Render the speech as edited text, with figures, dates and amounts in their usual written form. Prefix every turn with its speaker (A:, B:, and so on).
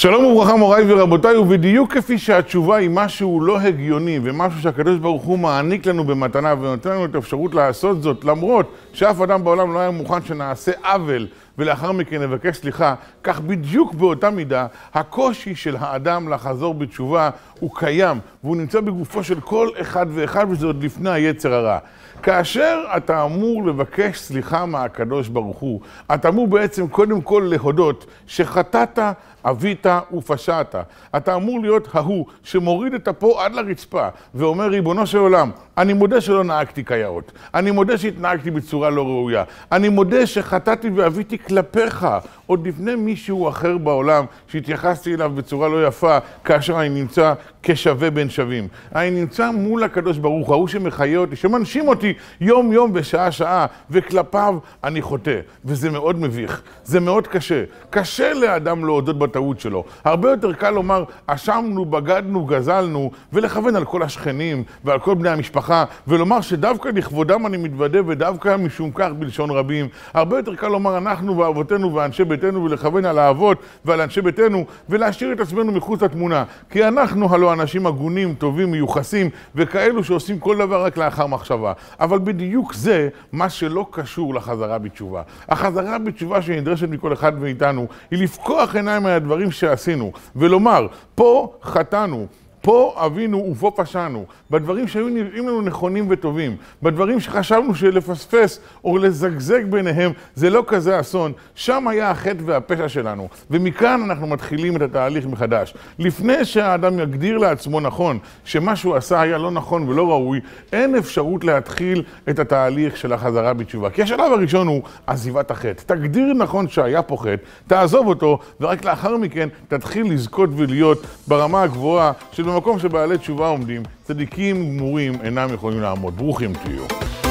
A: שלום וברכה מוריי ורבותיי, ובדיוק כפי שהתשובה היא משהו לא הגיוני ומשהו שהקדוש ברוך הוא מעניק לנו במתנה ונותן לנו את האפשרות לעשות זאת, למרות שאף אדם בעולם לא היה מוכן שנעשה עוול ולאחר מכן נבקש סליחה, כך בדיוק באותה מידה הקושי של האדם לחזור בתשובה הוא קיים והוא נמצא בגופו של כל אחד ואחד, וזה עוד לפני היצר הרע. כאשר אתה אמור לבקש סליחה מהקדוש ברוך הוא, אתה אמור בעצם קודם כל להודות שחטאת, עבית ופשעת. אתה אמור להיות ההוא שמוריד את אפו עד לרצפה ואומר, ריבונו של עולם, אני מודה שלא נהגתי כיאות, אני מודה שהתנהגתי בצורה לא ראויה, אני מודה שחטאתי ועביתי כלפיך עוד לפני מישהו אחר בעולם שהתייחסתי אליו בצורה לא יפה, כאשר אני נמצא כשווה בין שווים. אני נמצא מול הקדוש ברוך הוא שמחיה אותי, שמנשים אותי יום יום ושעה שעה, וכלפיו אני חוטא. וזה מאוד מביך, זה מאוד קשה. קשה לאדם להודות בטעות שלו. הרבה יותר קל לומר, אשמנו, בגדנו, גזלנו, ולכוון על כל השכנים ועל כל בני המשפחה, ולומר שדווקא לכבודם אני מתוודה ודווקא משום כך בלשון רבים. הרבה יותר קל לומר, אנחנו ואבותינו ואנשי ביתנו, ולכוון על האבות ועל אנשי ביתנו, ולהשאיר את עצמנו מחוץ לתמונה. כי אנחנו הלא אנשים הגונים, טובים, מיוחסים, וכאלו שעושים כל דבר רק לאחר מחשבה. אבל בדיוק זה מה שלא קשור לחזרה בתשובה. החזרה בתשובה שנדרשת מכל אחד מאיתנו היא לפקוח עיניים מהדברים שעשינו, ולומר, פה חטאנו, פה אבינו ופה פשענו, בדברים שהיו נראים לנו נכונים וטובים, בדברים שחשבנו שלפספס או לזגזג ביניהם זה לא כזה אסון, שם היה החטא והפשע שלנו, ומכאן אנחנו מתחילים את התהליך מחדש. לפני שהאדם יגדיר לעצמו נכון שמה שהוא עשה היה לא נכון ולא ראוי, אין אפשרות להתחיל את התהליך של החזרה בתשובה. כי השלב הראשון הוא עזיבת החטא. תגדיר נכון שהיה פה חטא, תעזוב אותו, ורק לאחר מכן תתחיל לזכות ולהיות ברמה הגבוהה של במקום שבעלי תשובה עומדים, צדיקים גמורים אינם יכולים לעמוד. ברוכים תהיו.